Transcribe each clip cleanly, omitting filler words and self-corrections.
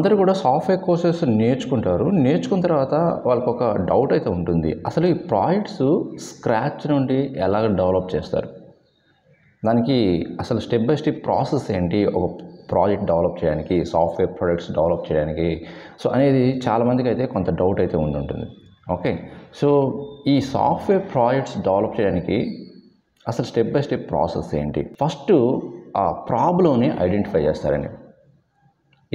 అందరూ కూడా software courses నేర్చుకుంటారు. నేర్చుకున్న తర్వాత వాళ్ళకొక డౌట్ అయితే ఉంటుంది. అసలు ఈ ప్రాజెక్ట్స్ స్క్రాచ్ నుండి ఎలాగ డెవలప్ చేస్తారు? దానికి అసలు స్టెప్ బై స్టెప్ ప్రాసెస్ ఏంటి? ఒక ప్రాజెక్ట్ డెవలప్ చేయడానికి, సాఫ్ట్వేర్ ప్రొడక్ట్స్ డెవలప్ చేయడానికి అనేది చాలామందికి అయితే కొంత డౌట్ అయితే ఉంటుంది. ఓకే. సో ఈ సాఫ్ట్వేర్ ప్రాజెక్ట్స్ డెవలప్ చేయడానికి అసలు స్టెప్ బై స్టెప్ ప్రాసెస్ ఏంటి? ఫస్ట్ ఆ ప్రాబ్లమ్ని ఐడెంటిఫై చేస్తారండి.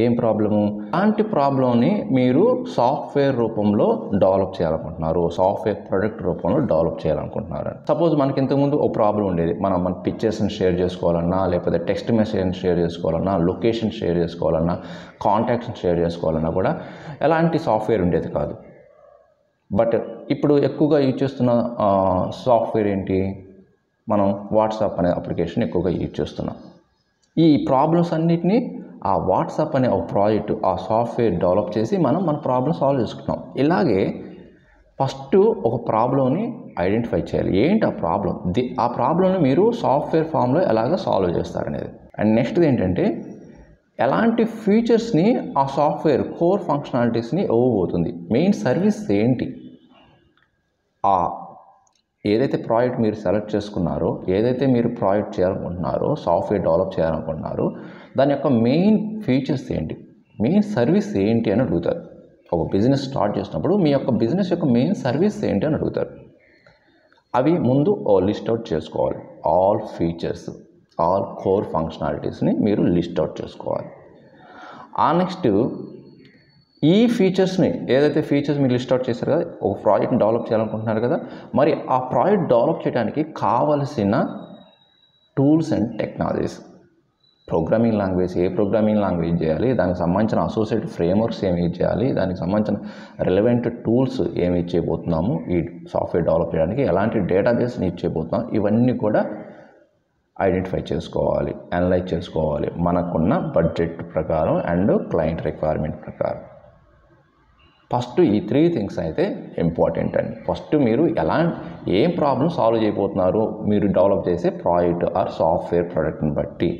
ఏం ప్రాబ్లము? అలాంటి ప్రాబ్లమ్ని మీరు సాఫ్ట్వేర్ రూపంలో డెవలప్ చేయాలనుకుంటున్నారు, సాఫ్ట్వేర్ ప్రొడక్ట్ రూపంలో డెవలప్ చేయాలనుకుంటున్నారు. సపోజ్ మనకి ఇంతకుముందు ఒక ప్రాబ్లం ఉండేది. మన పిక్చర్స్ని షేర్ చేసుకోవాలన్నా, లేకపోతే టెక్స్ట్ మెసేజ్ని షేర్ చేసుకోవాలన్నా, లొకేషన్ షేర్ చేసుకోవాలన్నా, కాంటాక్ట్స్ని షేర్ చేసుకోవాలన్నా కూడా ఎలాంటి సాఫ్ట్వేర్ ఉండేది కాదు. బట్ ఇప్పుడు ఎక్కువగా యూజ్ చేస్తున్న సాఫ్ట్వేర్ ఏంటి? మనం వాట్సాప్ అనే అప్లికేషన్ ఎక్కువగా యూజ్ చేస్తున్నాం. ఈ ప్రాబ్లమ్స్ అన్నిటినీ ఆ వాట్సాప్ అనే ఒక ప్రాజెక్టు, ఆ సాఫ్ట్వేర్ డెవలప్ చేసి మన ప్రాబ్లమ్ సాల్వ్ చేసుకుంటాం. ఇలాగే ఫస్ట్ ఒక ప్రాబ్లమ్ని ఐడెంటిఫై చేయాలి. ఏంటి ఆ ప్రాబ్లం? ఆ ప్రాబ్లమ్ని మీరు సాఫ్ట్వేర్ ఫామ్లో ఎలాగ సాల్వ్ చేస్తారనేది. అండ్ నెక్స్ట్ ఏంటంటే ఎలాంటి ఫీచర్స్ని ఆ సాఫ్ట్వేర్ కోర్ ఫంక్షనాలిటీస్ని ఇవ్వబోతుంది, మెయిన్ సర్వీస్ ఏంటి, ఏదైతే ప్రాజెక్ట్ మీరు సెలెక్ట్ చేసుకున్నారో, ఏదైతే మీరు ప్రాజెక్ట్ చేయాలనుకుంటున్నారో, సాఫ్ట్వేర్ డెవలప్ చేయాలనుకుంటున్నారో దాని యొక్క మెయిన్ ఫీచర్స్ ఏంటి, మెయిన్ సర్వీస్ ఏంటి అని అడుగుతారు. ఒక బిజినెస్ స్టార్ట్ చేసినప్పుడు మీ యొక్క బిజినెస్ యొక్క మెయిన్ సర్వీస్ ఏంటి అని అడుగుతారు. అవి ముందు లిస్ట్ అవుట్ చేసుకోవాలి. ఆల్ ఫీచర్స్, ఆల్ కోర్ ఫంక్షనాలిటీస్ని మీరు లిస్ట్ అవుట్ చేసుకోవాలి. నెక్స్ట్ ఈ ఫీచర్స్ని, ఏదైతే ఫీచర్స్ మీరు లిస్ట్ అవుట్ చేశారు కదా, ఒక ప్రాజెక్ట్ని డెవలప్ చేయాలనుకుంటున్నారు కదా, మరి ఆ ప్రాజెక్ట్ డెవలప్ చేయడానికి కావలసిన tools and technologies, programming language, A programming language చేయాలి, దానికి సంబంధించిన అసోసియేటెడ్ ఫ్రేమ్వర్క్స్ ఏమి యూజ్ చేయాలి, దానికి సంబంధించిన రిలవెంట్ టూల్స్ ఏమి యూజ్ చేయబోతున్నాము, ఈ సాఫ్ట్వేర్ డెవలప్ చేయడానికి ఎలాంటి డేటాబేస్ని యూజ్ చేయబోతున్నాం, ఇవన్నీ కూడా ఐడెంటిఫై చేసుకోవాలి, అనలైజ్ చేసుకోవాలి మనకున్న బడ్జెట్ ప్రకారం అండ్ క్లయింట్ రిక్వైర్మెంట్ ప్రకారం. ఫస్ట్ ఈ 3 థింగ్స్ అయితే ఇంపార్టెంట్ అండి. ఫస్ట్ మీరు ఏం ప్రాబ్లమ్ సాల్వ్ చేయబోతున్నారు మీరు డెవలప్ చేసే ప్రాజెక్ట్ ఆర్ సాఫ్ట్వేర్ ప్రోడక్ట్ని బట్టి.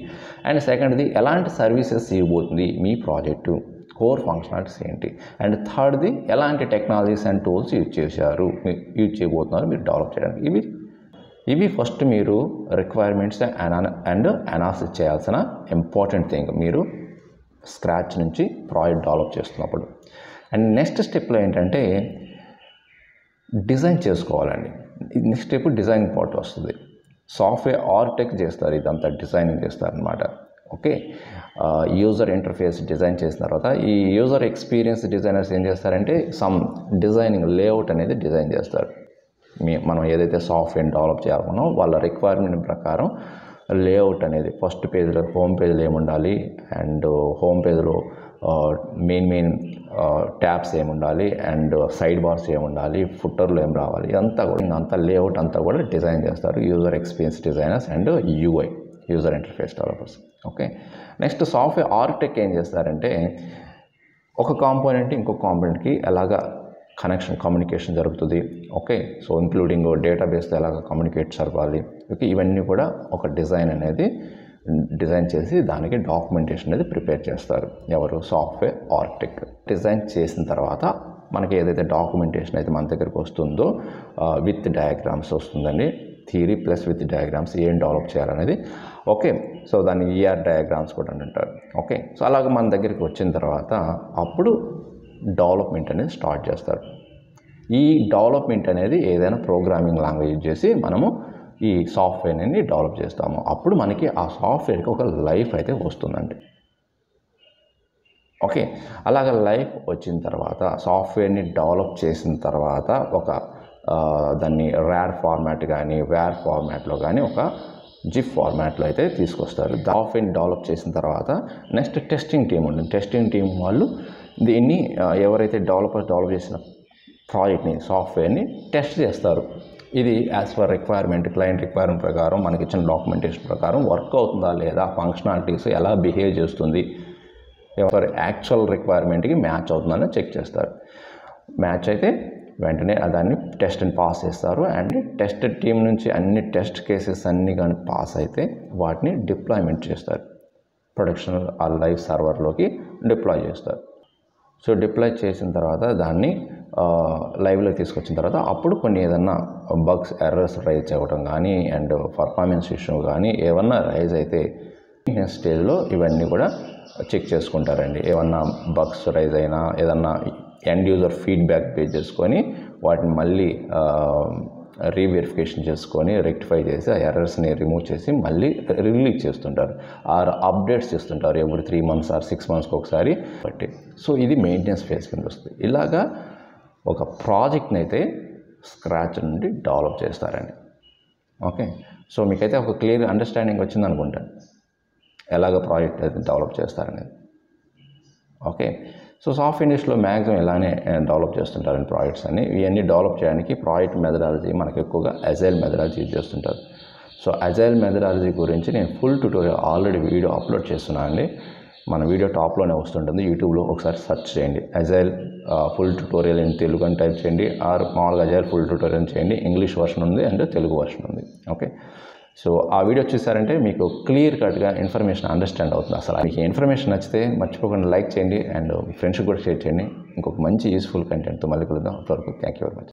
అండ్ సెకండ్ది ఎలాంటి సర్వీసెస్ ఇవ్వబోతుంది మీ ప్రాజెక్టు, కోర్ ఫంక్షనాలిటీస్ ఏంటి. అండ్ థర్డ్ది ఎలాంటి టెక్నాలజీస్ అండ్ టూల్స్ యూజ్ చేయబోతున్నారు మీరు డెవలప్ చేయడానికి. ఇవి ఫస్ట్ మీరు రిక్వైర్మెంట్స్ అండ్ అనాలిసిస్ చేయాల్సిన ఇంపార్టెంట్ థింగ్ మీరు స్క్రాచ్ నుంచి ప్రాజెక్ట్ డెవలప్ చేస్తున్నప్పుడు. అండ్ నెక్స్ట్ స్టెప్లో ఏంటంటే డిజైన్ చేసుకోవాలండి. నెక్స్ట్ స్టెప్ డిజైన్ పార్ట్ వస్తుంది. సాఫ్ట్వేర్ ఆర్కిటెక్ట్ చేస్తారు, ఇదంతా డిజైనింగ్ చేస్తారనమాట. ఓకే. యూజర్ ఇంటర్ఫేస్ డిజైన్ చేసిన తర్వాత ఈ యూజర్ ఎక్స్పీరియన్స్ డిజైనర్స్ ఏం చేస్తారంటే సమ్ డిజైనింగ్ లేఅవుట్ అనేది డిజైన్ చేస్తారు. మనం ఏదైతే సాఫ్ట్వేర్ డెవలప్ చేయాలనుకున్నామో వాళ్ళ రిక్వైర్మెంట్ ప్రకారం లేఅవుట్ అనేది ఫస్ట్ పేజ్లో హోమ్ పేజ్లో ఏముండాలి, అండ్ హోమ్ పేజ్లో మెయిన్ ట్యాబ్స్ ఏముండాలి, అండ్ సైడ్ బార్స్ ఏముండాలి, ఫుట్టర్లో ఏం రావాలి, అంతా లేఅవుట్ అంతా కూడా డిజైన్ చేస్తారు user experience designers and UI, user interface developers. Okay. Next software architect ఏం చేస్తారంటే ఒక కాంపోనెంట్ ఇంకొక కాంపోనెంట్కి ఎలాగా కమ్యూనికేషన్ జరుగుతుంది. ఓకే. సో ఇంక్లూడింగ్ డేటాబేస్తో ఎలాగ కమ్యూనికేట్ జరగాలి. ఓకే. ఇవన్నీ కూడా ఒక డిజైన్ చేసి దానికి డాక్యుమెంటేషన్ అనేది ప్రిపేర్ చేస్తారు. ఎవరు? Software architect. డిజైన్ చేసిన తర్వాత మనకి ఏదైతే డాక్యుమెంటేషన్ అయితే మన దగ్గరికి వస్తుందో విత్ డయాగ్రామ్స్ వస్తుందండి. థియరీ ప్లస్ విత్ డయాగ్రామ్స్ ఏం డెవలప్ చేయాలనేది. ఓకే. సో దాన్ని ఈఆర్ డయాగ్రామ్స్ కూడా అంటారు. ఓకే. సో అలాగ మన దగ్గరికి వచ్చిన తర్వాత అప్పుడు డెవలప్మెంట్ అనేది స్టార్ట్ చేస్తారు. ఈ డెవలప్మెంట్ అనేది ఏదైనా ప్రోగ్రామింగ్ లాంగ్వేజ్ యూజ్ చేసి మనము ఈ సాఫ్ట్వేర్ని డెవలప్ చేస్తాము. అప్పుడు మనకి ఆ సాఫ్ట్వేర్కి ఒక లైఫ్ అయితే వస్తుందండి. ఓకే. అలాగ లైఫ్ వచ్చిన తర్వాత సాఫ్ట్వేర్ని డెవలప్ చేసిన తర్వాత దాన్ని ర్యార్ ఫార్మాట్ కానీ వేర్ ఫార్మాట్లో కానీ ఒక జిప్ ఫార్మాట్లో అయితే తీసుకొస్తారు. సాఫ్ట్వేర్ని డెవలప్ చేసిన తర్వాత నెక్స్ట్ టెస్టింగ్ టీం ఉంటుంది. టెస్టింగ్ టీం వాళ్ళు దీన్ని ఎవరైతే డెవలప్ చేసిన ప్రాజెక్ట్ని సాఫ్ట్వేర్ని టెస్ట్ చేస్తారు. ఇది as per requirement, client requirement ప్రకారం మనకి ఇచ్చిన డాక్యుమెంటేషన్ ప్రకారం వర్క్ అవుతుందా లేదా, ఫంక్షనాలిటీస్ ఎలా బిహేవ్ చేస్తుంది, ఎవరి యాక్చువల్ రిక్వైర్మెంట్కి మ్యాచ్ అవుతుందని చెక్ చేస్తారు. మ్యాచ్ అయితే వెంటనే దాన్ని టెస్ట్ని పాస్ చేస్తారు. అండ్ టెస్ట్ టీం నుంచి అన్ని టెస్ట్ కేసెస్ అన్నీ కానీ పాస్ అయితే వాటిని డిప్లాయ్మెంట్ చేస్తారు. ప్రొడక్షన్ ఆ లైవ్ సర్వర్లోకి డిప్లాయ్ చేస్తారు. సో డిప్లాయ్ చేసిన తర్వాత దాన్ని లైవ్లో తీసుకొచ్చిన తర్వాత అప్పుడు కొన్ని ఏదన్నా బగ్స్ ఎర్రర్స్ రైజ్ అవ్వడం కానీ అండ్ పర్ఫార్మెన్స్ ఇష్యూ కానీ ఏమన్నా రైజ్ అయితే స్టేజ్లో ఇవన్నీ కూడా చెక్ చేసుకుంటారండి. ఏమన్నా బగ్స్ రైజ్ అయినా ఏదన్నా ఎండ్ యూజర్ ఫీడ్బ్యాక్ బేస్ చేసుకొని వాటిని మళ్ళీ రీవెరిఫికేషన్ చేసుకొని రెక్టిఫై చేసి ఆ ఎర్రర్స్ని రిమూవ్ చేసి మళ్ళీ రిలీజ్ చేస్తుంటారు ఆర్ అప్డేట్స్ చేస్తుంటారు ఎవ్రీ 3 months ఆర్ 6 monthsకి ఒకసారి బట్టి. సో ఇది మెయింటెనెన్స్ ఫేజ్ కింద వస్తుంది. ఇలాగా ఒక ప్రాజెక్ట్ని అయితే స్క్రాచ్ నుండి డెవలప్ చేస్తారండి. ఓకే, సో మీకైతే ఒక క్లియర్ అండర్స్టాండింగ్ వచ్చింది అనుకుంటాను ఎలాగ ప్రాజెక్ట్ అయితే డెవలప్ చేస్తారనేది. ఓకే, సో సాఫ్ట్ ఇండస్ట్రీలో మ్యాక్సిమం ఇలానే డెవలప్ చేస్తుంటారండి ప్రాజెక్ట్స్ అన్ని. ఇవన్నీ డెవలప్ చేయడానికి ప్రాజెక్ట్ మెథడాలజీ మనకు ఎక్కువగా అజైల్ మెథడాలజీ యూజ్ చేస్తుంటారు. సో అజైల్ మెథడాలజీ గురించి నేను full tutorial already video upload చేస్తున్నాను అండి. మన వీడియో టాప్లోనే వస్తుంటుంది, యూట్యూబ్లో ఒకసారి సెర్చ్ చేయండి agile full tutorial in Telugu అని టైప్ చేయండి ఆర్ మామూలుగా అజైల్ ఫుల్ ట్యూటోరియల్ చేయండి. ఇంగ్లీష్ వర్షన్ ఉంది అండ్ తెలుగు వర్షన్ ఉంది. ఓకే, సో ఆ వీడియో చూసారంటే మీకు క్లియర్ కట్గా ఇన్ఫర్మేషన్ అండర్స్టాండ్ అవుతుంది. అసలు మీకు ఇన్ఫర్మేషన్ నచ్చితే మర్చిపోకుండా లైక్ చేయండి అండ్ మీ ఫ్రెండ్స్కి కూడా షేర్ చేయండి. ఇంకొక మంచి యూస్ఫుల్ కంటెంట్తో మళ్ళీ కలుద్దాం. అంతవరకు థ్యాంక్ యూ వెరీ మచ్.